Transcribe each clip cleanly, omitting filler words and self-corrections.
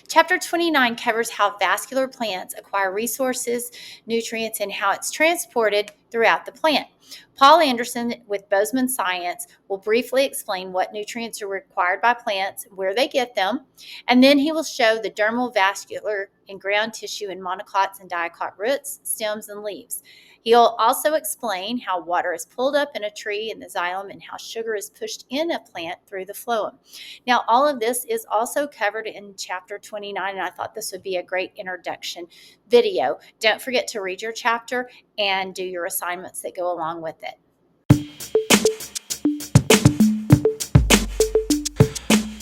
Chapter 29 covers how vascular plants acquire resources, nutrients, and how it's transported throughout the plant. Paul Anderson with Bozeman Science will briefly explain what nutrients are required by plants, where they get them, and then he will show the dermal, vascular, and ground tissue in monocots and dicot roots, stems, and leaves. He'll also explain how water is pulled up in a tree in the xylem and how sugar is pushed in a plant through the phloem. Now, all of this is also covered in chapter 29, and I thought this would be a great introduction video. Don't forget to read your chapter and do your assignments that go along with it.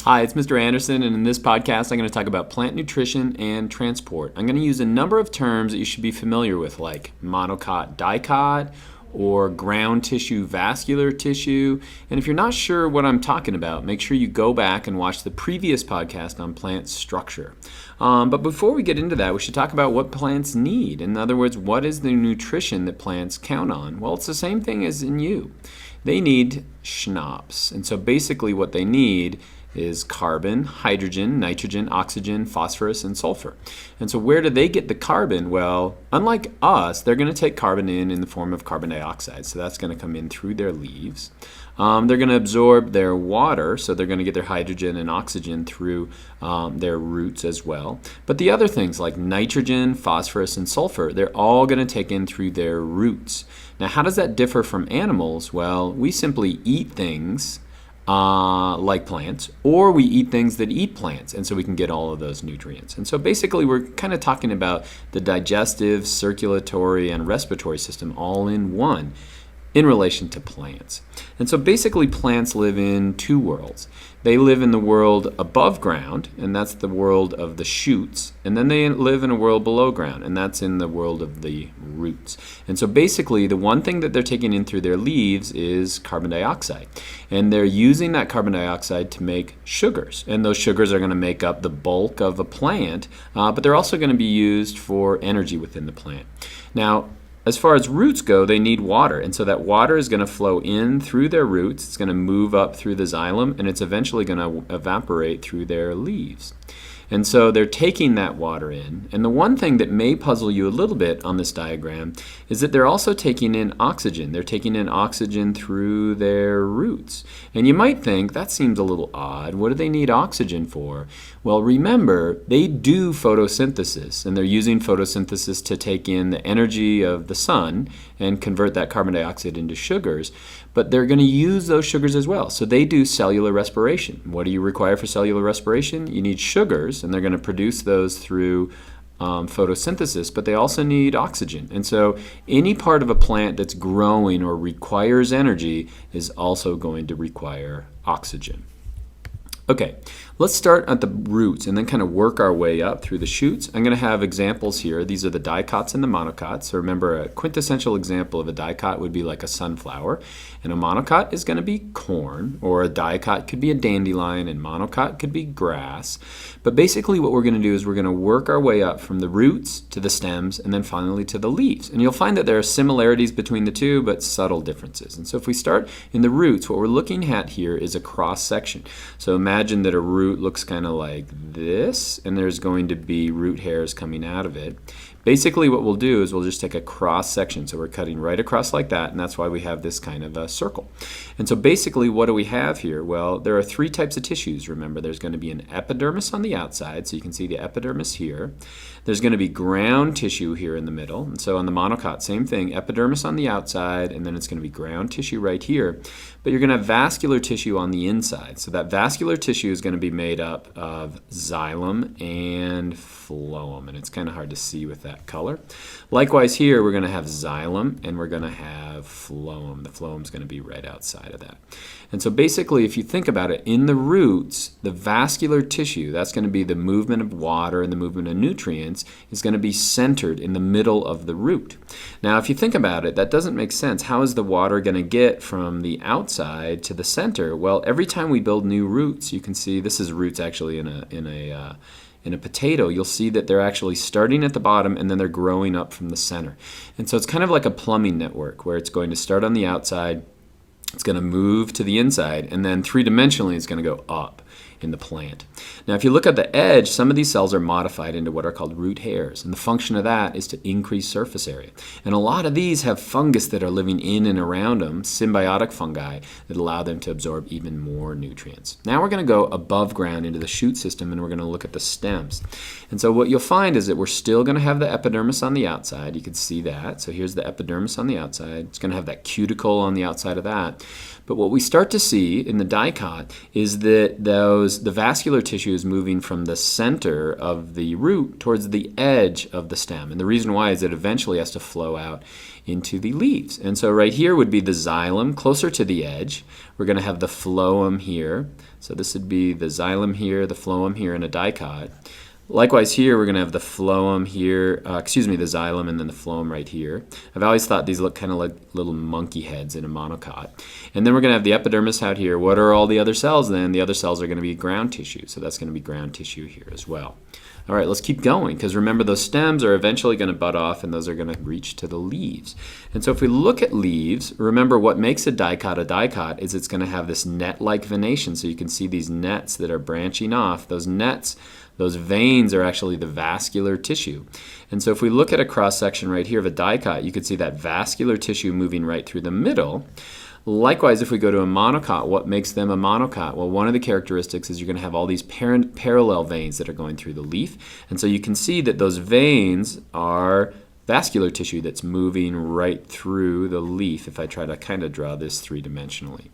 Hi, it's Mr. Anderson, and in this podcast, I'm going to talk about plant nutrition and transport. I'm going to use a number of terms that you should be familiar with, like monocot, dicot, or ground tissue, vascular tissue. And if you're not sure what I'm talking about, make sure you go back and watch the previous podcast on plant structure. But before we get into that, we should talk about what plants need. In other words, what is the nutrition that plants count on? Well, it's the same thing as in you. They need schnapps. And so basically what they need is carbon, hydrogen, nitrogen, oxygen, phosphorus, and sulfur. And so where do they get the carbon? Well, unlike us, they're going to take carbon in the form of carbon dioxide. So that's going to come in through their leaves. They're going to absorb their water, so they're going to get their hydrogen and oxygen through their roots as well. But the other things like nitrogen, phosphorus, and sulfur, they're all going to take in through their roots. Now, how does that differ from animals? Well, we simply eat things like plants, or we eat things that eat plants, and so we can get all of those nutrients. And so basically we're kind of talking about the digestive, circulatory, and respiratory system all in one in relation to plants. And so basically plants live in two worlds. They live in the world above ground, and that's the world of the shoots, and then they live in a world below ground, and that's in the world of the roots. And so basically the one thing that they're taking in through their leaves is carbon dioxide, and they're using that carbon dioxide to make sugars, and those sugars are going to make up the bulk of a plant, but they're also going to be used for energy within the plant. Now, as far as roots go, they need water, and so that water is going to flow in through their roots, it's going to move up through the xylem, and it's eventually going to evaporate through their leaves. And so they're taking that water in. And the one thing that may puzzle you a little bit on this diagram is that they're also taking in oxygen. They're taking in oxygen through their roots. And you might think, that seems a little odd. What do they need oxygen for? Well, remember, they do photosynthesis, and they're using photosynthesis to take in the energy of the sun and convert that carbon dioxide into sugars. But they're going to use those sugars as well. So they do cellular respiration. What do you require for cellular respiration? You need sugars, and they're going to produce those through photosynthesis, but they also need oxygen. And so any part of a plant that's growing or requires energy is also going to require oxygen. Okay, let's start at the roots and then kind of work our way up through the shoots. I'm going to have examples here. These are the dicots and the monocots. So remember, a quintessential example of a dicot would be like a sunflower, and a monocot is going to be corn, or a dicot could be a dandelion, and monocot could be grass. But basically what we're going to do is we're going to work our way up from the roots to the stems and then finally to the leaves. And you'll find that there are similarities between the two, but subtle differences. And so if we start in the roots, what we're looking at here is a cross section. So imagine that a root looks kind of like this, and there's going to be root hairs coming out of it. Basically what we'll do is we'll just take a cross section. So we're cutting right across like that, and that's why we have this kind of a circle. And so basically what do we have here? Well, there are three types of tissues. Remember, there's going to be an epidermis on the outside, so you can see the epidermis here. There's going to be ground tissue here in the middle. And so on the monocot, same thing, epidermis on the outside, and then it's going to be ground tissue right here. But you're going to have vascular tissue on the inside. So that vascular tissue is going to be made up of xylem and phloem, and it's kind of hard to see with that color. Likewise here, we're going to have xylem and we're going to have phloem. The phloem is going to be right outside of that. And so basically, if you think about it, in the roots, the vascular tissue, that's going to be the movement of water and the movement of nutrients, is going to be centered in the middle of the root. Now, if you think about it, that doesn't make sense. How is the water going to get from the outside to the center? Well, every time we build new roots, you can see this is roots actually in a potato. You'll see that they're actually starting at the bottom and then they're growing up from the center. And so it's kind of like a plumbing network where it's going to start on the outside, it's going to move to the inside, and then three-dimensionally it's going to go up. in the plant. Now, if you look at the edge, some of these cells are modified into what are called root hairs, and the function of that is to increase surface area. And a lot of these have fungus that are living in and around them, symbiotic fungi, that allow them to absorb even more nutrients. Now we're going to go above ground into the shoot system, and we're going to look at the stems. And so what you'll find is that we're still going to have the epidermis on the outside. You can see that. So here's the epidermis on the outside. It's going to have that cuticle on the outside of that. But what we start to see in the dicot is that the vascular tissue is moving from the center of the root towards the edge of the stem. And the reason why is it eventually has to flow out into the leaves. And so right here would be the xylem closer to the edge. We're going to have the phloem here. So this would be the xylem here, the phloem here in a dicot. Likewise here, we're going to have the phloem here, the xylem, and then the phloem right here. I've always thought these look kind of like little monkey heads in a monocot. And then we're going to have the epidermis out here. What are all the other cells then? The other cells are going to be ground tissue, so that's going to be ground tissue here as well. All right, let's keep going, because remember those stems are eventually going to bud off, and those are going to reach to the leaves. And so if we look at leaves, remember what makes a dicot is it's going to have this net-like venation. So you can see these nets that are branching off. Those nets, those veins are actually the vascular tissue. And so if we look at a cross-section right here of a dicot, you can see that vascular tissue moving right through the middle. Likewise, if we go to a monocot, what makes them a monocot? Well, one of the characteristics is you're going to have all these parallel veins that are going through the leaf. And so you can see that those veins are vascular tissue that's moving right through the leaf, if I try to kind of draw this three-dimensionally.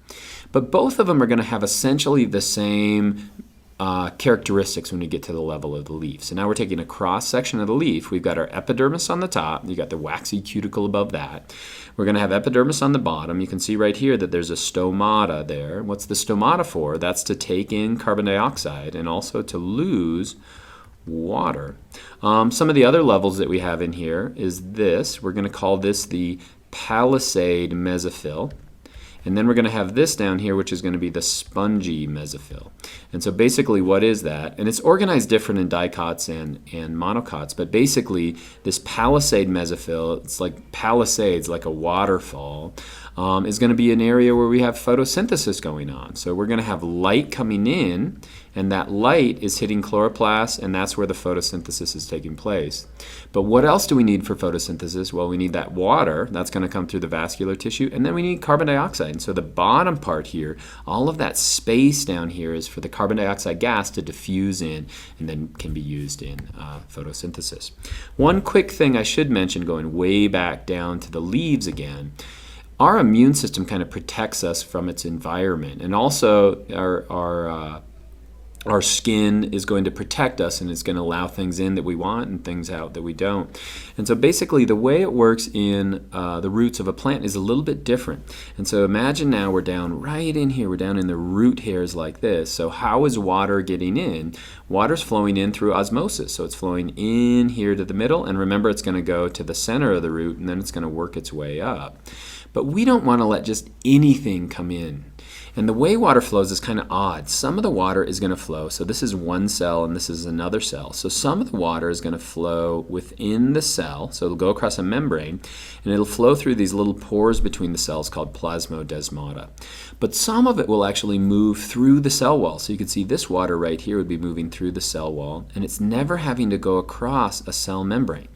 But both of them are going to have essentially the same characteristics when we get to the level of the leaf. So now we're taking a cross section of the leaf. We've got our epidermis on the top. You got the waxy cuticle above that. We're going to have epidermis on the bottom. You can see right here that there's a stomata there. What's the stomata for? That's to take in carbon dioxide and also to lose water. Some of the other levels that we have in here is this. We're going to call this the palisade mesophyll. And then we're going to have this down here, which is going to be the spongy mesophyll. And so basically what is that? And it's organized different in dicots and monocots, but basically this palisade mesophyll, it's like palisades, like a waterfall, is going to be an area where we have photosynthesis going on. So we're going to have light coming in, and that light is hitting chloroplasts, and that's where the photosynthesis is taking place. But what else do we need for photosynthesis? Well, we need that water. That's going to come through the vascular tissue, and then we need carbon dioxide. And so the bottom part here, all of that space down here is for the carbon dioxide gas to diffuse in and then can be used in photosynthesis. One quick thing I should mention, going way back down to the leaves again, our immune system kind of protects us from its environment, and also our skin is going to protect us, and it's going to allow things in that we want and things out that we don't. And so basically the way it works in the roots of a plant is a little bit different. And so imagine now we're down right in here, we're down in the root hairs like this. So how is water getting in? Water's flowing in through osmosis. So it's flowing in here to the middle, and remember it's going to go to the center of the root, and then it's going to work its way up. But we don't want to let just anything come in. And the way water flows is kind of odd. Some of the water is going to flow. So this is one cell and this is another cell. So some of the water is going to flow within the cell. So it'll go across a membrane and it'll flow through these little pores between the cells called plasmodesmata. But some of it will actually move through the cell wall. So you can see this water right here would be moving through the cell wall, and it's never having to go across a cell membrane.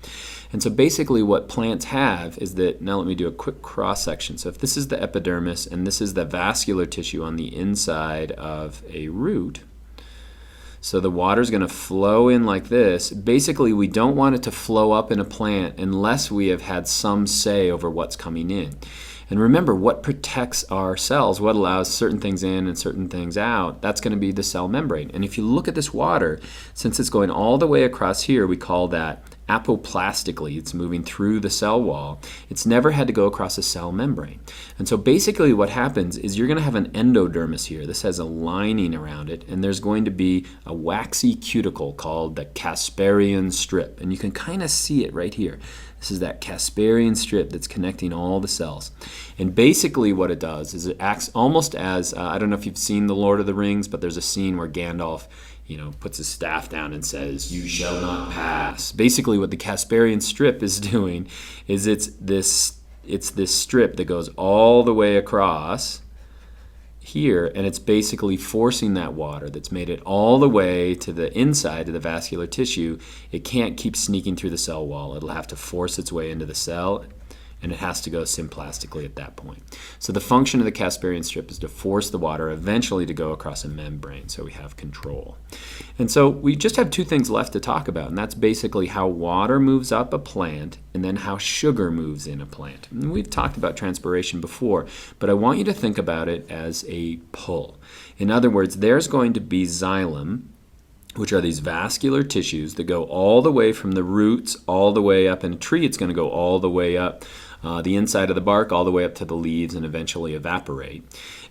And so basically what plants have is that, now let me do a quick cross section. So if this is the epidermis and this is the vascular tissue on the inside of a root, so the water is going to flow in like this. Basically, we don't want it to flow up in a plant unless we have had some say over what's coming in. And remember, what protects our cells, what allows certain things in and certain things out, that's going to be the cell membrane. And if you look at this water, since it's going all the way across here, we call that apoplastically. It's moving through the cell wall. It's never had to go across a cell membrane. And so basically what happens is you're going to have an endodermis here. This has a lining around it, and there's going to be a waxy cuticle called the Casparian strip. And you can kind of see it right here. This is that Casparian strip that's connecting all the cells. And basically what it does is it acts almost as, I don't know if you've seen The Lord of the Rings, but there's a scene where Gandalf puts his staff down and says, "You shall not pass." Basically what the Casparian strip is doing is it's this strip that goes all the way across here, and it's basically forcing that water that's made it all the way to the inside of the vascular tissue. It can't keep sneaking through the cell wall. It'll have to force its way into the cell, and it has to go symplastically at that point. So the function of the Casparian strip is to force the water eventually to go across a membrane, so we have control. And so we just have two things left to talk about, and that's basically how water moves up a plant and then how sugar moves in a plant. And we've talked about transpiration before, but I want you to think about it as a pull. In other words, there's going to be xylem, which are these vascular tissues that go all the way from the roots all the way up. In a tree, it's going to go all the way up the inside of the bark, all the way up to the leaves, and eventually evaporate.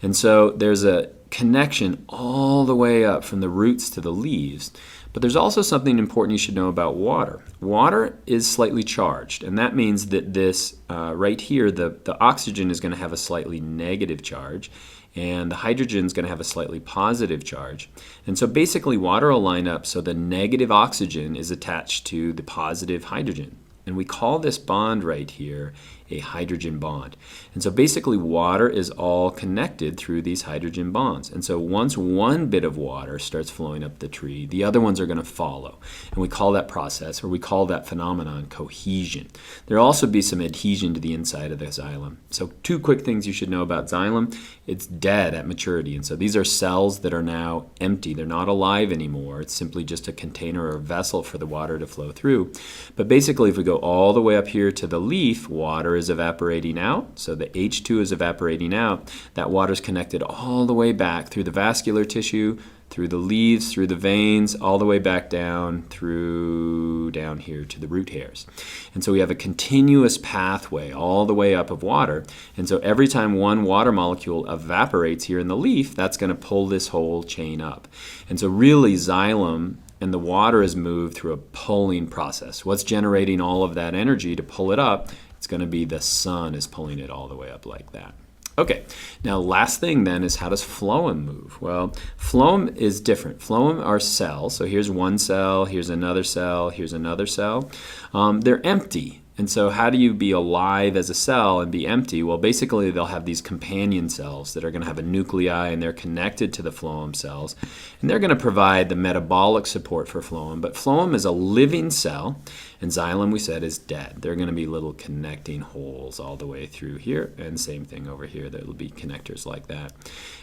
And so there's a connection all the way up from the roots to the leaves. But there's also something important you should know about water. Water is slightly charged, and that means that this right here, the oxygen is going to have a slightly negative charge, and the hydrogen is going to have a slightly positive charge. And so basically water will line up so the negative oxygen is attached to the positive hydrogen. And we call this bond right here a hydrogen bond. And so basically water is all connected through these hydrogen bonds. And so once one bit of water starts flowing up the tree, the other ones are going to follow. And we call that process, or we call that phenomenon, cohesion. There'll also be some adhesion to the inside of the xylem. So two quick things you should know about xylem. It's dead at maturity. And so these are cells that are now empty. They're not alive anymore. It's simply just a container or a vessel for the water to flow through. But basically, if we go all the way up here to the leaf, water is evaporating out. So the H2 is evaporating out. That water is connected all the way back through the vascular tissue, through the leaves, through the veins, all the way back down through down here to the root hairs. And so we have a continuous pathway all the way up of water. And so every time one water molecule evaporates here in the leaf, that's going to pull this whole chain up. And so really xylem and the water is moved through a pulling process. What's generating all of that energy to pull it up? It's going to be the sun is pulling it all the way up like that. Okay, now last thing then is how does phloem move? Well, phloem is different. Phloem are cells. So here's one cell, here's another cell, here's another cell. They're empty. And so how do you be alive as a cell and be empty? Well, basically they'll have these companion cells that are going to have a nuclei, and they're connected to the phloem cells. And they're going to provide the metabolic support for phloem. But phloem is a living cell, and xylem, we said, is dead. They're going to be little connecting holes all the way through here, and same thing over here. There will be connectors like that.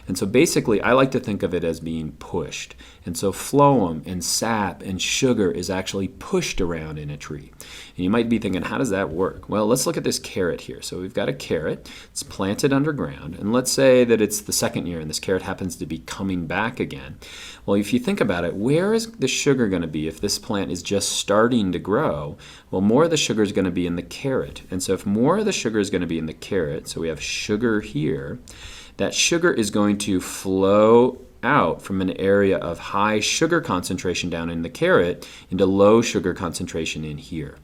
And so basically, I like to think of it as being pushed. And so phloem and sap and sugar is actually pushed around in a tree. And you might be thinking, how does that work? Well, let's look at this carrot here. So we've got a carrot. It's planted underground. And let's say that it's the second year and this carrot happens to be coming back again. Well, if you think about it, where is the sugar going to be if this plant is just starting to grow? Well, more of the sugar is going to be in the carrot. And so if more of the sugar is going to be in the carrot, so we have sugar here, that sugar is going to flow out from an area of high sugar concentration down in the carrot into low sugar concentration in here.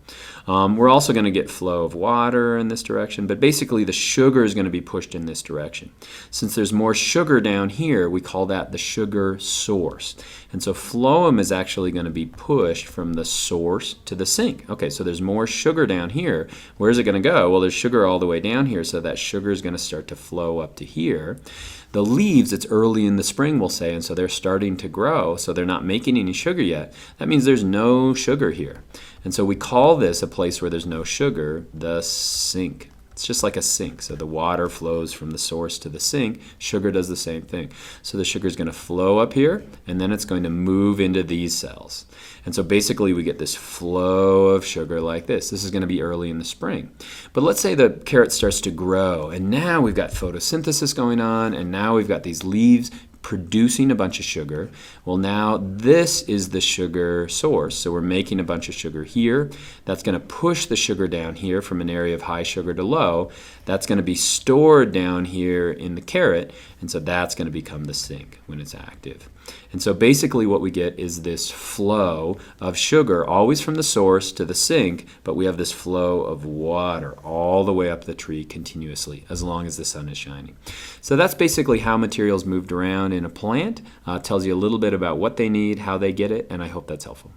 We're also going to get flow of water in this direction, but basically the sugar is going to be pushed in this direction. Since there's more sugar down here, we call that the sugar source. And so phloem is actually going to be pushed from the source to the sink. Okay, so there's more sugar down here. Where's it going to go? Well, there's sugar all the way down here, so that sugar is going to start to flow up to here. The leaves, it's early in the spring, we'll say, and so they're starting to grow, so they're not making any sugar yet. That means there's no sugar here. And so we call this a place where there's no sugar, the sink. It's just like a sink. So the water flows from the source to the sink. Sugar does the same thing. So the sugar is going to flow up here, and then it's going to move into these cells. And so basically we get this flow of sugar like this. This is going to be early in the spring. But let's say the carrot starts to grow, and now we've got photosynthesis going on, and now we've got these leaves producing a bunch of sugar. Well, now this is the sugar source. So we're making a bunch of sugar here. That's going to push the sugar down here from an area of high sugar to low. That's going to be stored down here in the carrot, and so that's going to become the sink when it's active. And so basically what we get is this flow of sugar always from the source to the sink, but we have this flow of water all the way up the tree continuously as long as the sun is shining. So that's basically how materials moved around in a plant. Tells you a little bit about what they need, how they get it, and I hope that's helpful.